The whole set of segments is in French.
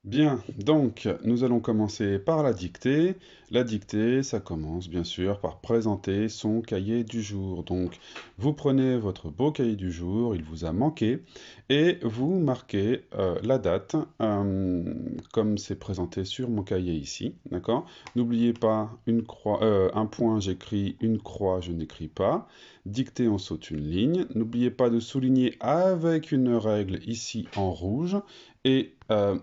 Bien, donc nous allons commencer par la dictée. La dictée, ça commence bien sûr par présenter son cahier du jour. Donc vous prenez votre beau cahier du jour, il vous a manqué, et vous marquez la date comme c'est présenté sur mon cahier ici. D'accord? N'oubliez pas un point, j'écris, une croix, je n'écris pas. Dictée, on saute une ligne. N'oubliez pas de souligner avec une règle ici en rouge et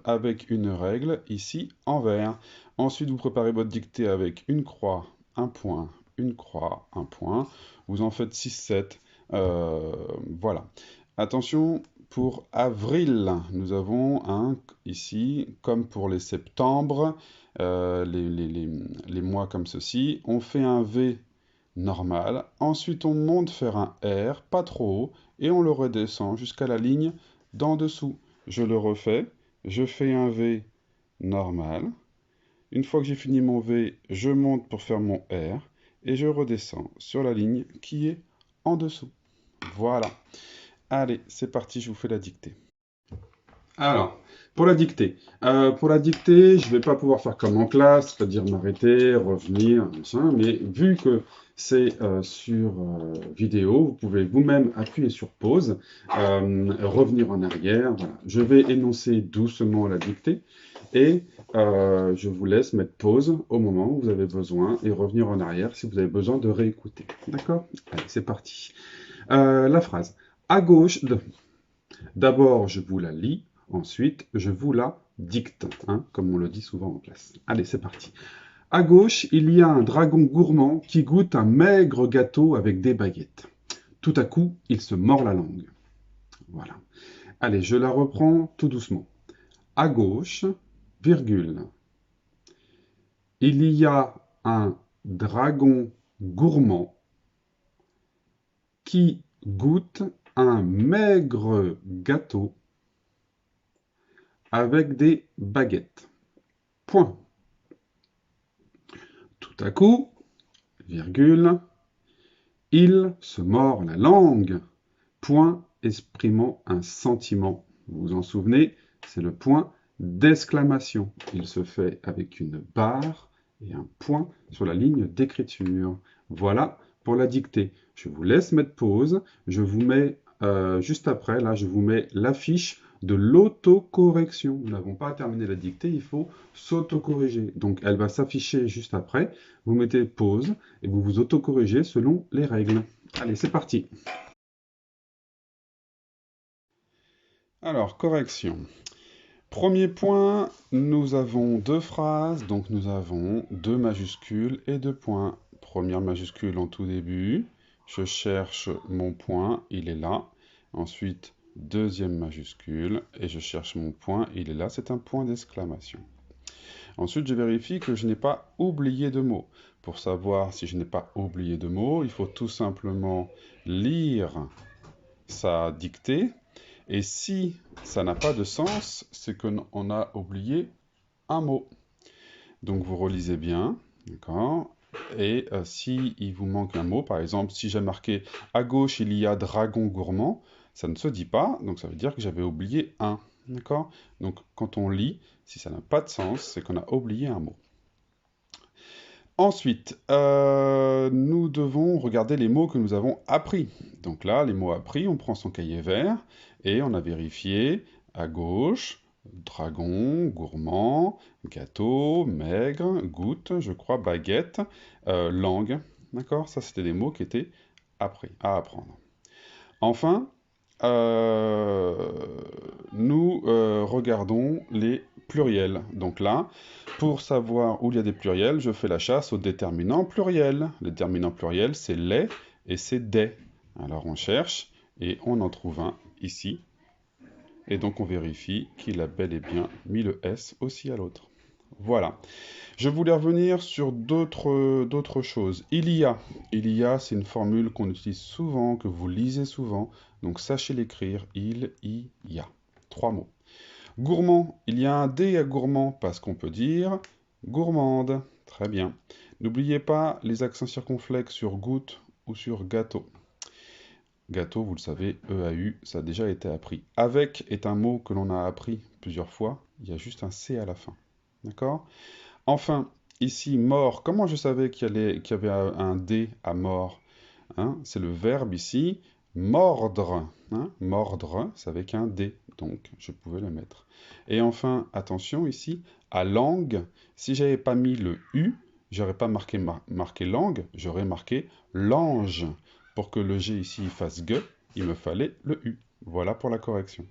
avec une règle ici en vert. Ensuite, vous préparez votre dictée avec une croix, un point, une croix, un point. Vous en faites 6, 7. Voilà. Attention, pour avril, nous avons ici, comme pour les septembre, les mois comme ceci, on fait un V normal. Ensuite, on monte faire un R, pas trop haut, et on le redescend jusqu'à la ligne d'en dessous. Je le refais, je fais un V normal. Une fois que j'ai fini mon V, je monte pour faire mon R et je redescends sur la ligne qui est en dessous. Voilà. Allez, c'est parti, je vous fais la dictée. Alors, pour la dictée, je ne vais pas pouvoir faire comme en classe, c'est-à-dire m'arrêter, revenir, machin, mais vu que c'est sur vidéo, vous pouvez vous-même appuyer sur pause, revenir en arrière. Voilà. Je vais énoncer doucement la dictée et je vous laisse mettre pause au moment où vous avez besoin et revenir en arrière si vous avez besoin de réécouter. D'accord? Allez, c'est parti. La phrase. À gauche de... D'abord, je vous la lis, ensuite, je vous la dicte, hein, comme on le dit souvent en classe. Allez, c'est parti. À gauche, il y a un dragon gourmand qui goûte un maigre gâteau avec des baguettes. Tout à coup, il se mord la langue. Voilà. Allez, je la reprends tout doucement. À gauche, virgule, il y a un dragon gourmand qui goûte un maigre gâteau avec des baguettes. Point. Tout à coup, virgule, il se mord la langue, point exprimant un sentiment. Vous vous en souvenez, c'est le point d'exclamation. Il se fait avec une barre et un point sur la ligne d'écriture. Voilà pour la dictée. Je vous laisse mettre pause. Je vous mets juste après, là, je vous mets l'affiche de l'autocorrection. Nous n'avons pas terminé la dictée, il faut s'autocorriger. Donc elle va s'afficher juste après. Vous mettez pause et vous vous autocorrigez selon les règles. Allez, c'est parti. Alors, correction. Premier point, nous avons deux phrases, donc nous avons deux majuscules et deux points. Première majuscule en tout début, je cherche mon point, il est là. Ensuite, deuxième majuscule, et je cherche mon point, il est là, c'est un point d'exclamation. Ensuite, je vérifie que je n'ai pas oublié de mot. Pour savoir si je n'ai pas oublié de mot, il faut tout simplement lire sa dictée. Et si ça n'a pas de sens, c'est qu'on a oublié un mot. Donc vous relisez bien, d'accord? Et si il vous manque un mot, par exemple, si j'ai marqué à gauche il y a dragon gourmand, ça ne se dit pas, donc ça veut dire que j'avais oublié un, d'accord? Donc quand on lit, si ça n'a pas de sens, c'est qu'on a oublié un mot. Ensuite, nous devons regarder les mots que nous avons appris. Donc là, les mots appris, on prend son cahier vert et on a vérifié à gauche, dragon, gourmand, gâteau, maigre, goutte, je crois, baguette, langue. D'accord? Ça, c'était des mots qui étaient appris, à apprendre. Enfin, euh, nous regardons les pluriels. Donc là, pour savoir où il y a des pluriels, je fais la chasse au déterminant pluriel. Le déterminant pluriel, c'est les et c'est des. Alors on cherche et on en trouve un ici. Et donc on vérifie qu'il a bel et bien mis le S aussi à l'autre. Voilà. Je voulais revenir sur d'autres choses. Il y a, c'est une formule qu'on utilise souvent, que vous lisez souvent, donc sachez l'écrire. Il y a. Trois mots. Gourmand, il y a un D à gourmand parce qu'on peut dire gourmande. Très bien. N'oubliez pas les accents circonflexes sur goutte ou sur gâteau. Gâteau, vous le savez, EAU, ça a déjà été appris. Avec est un mot que l'on a appris plusieurs fois. Il y a juste un C à la fin. D'accord? Enfin, ici, mort, comment je savais qu'il y avait un D à mort? Hein? C'est le verbe ici, mordre. Hein? Mordre, c'est avec un D, donc je pouvais le mettre. Et enfin, attention ici, à langue, si j'avais pas mis le U, j'aurais pas marqué langue, j'aurais marqué lange. Pour que le G ici fasse G, il me fallait le U. Voilà pour la correction.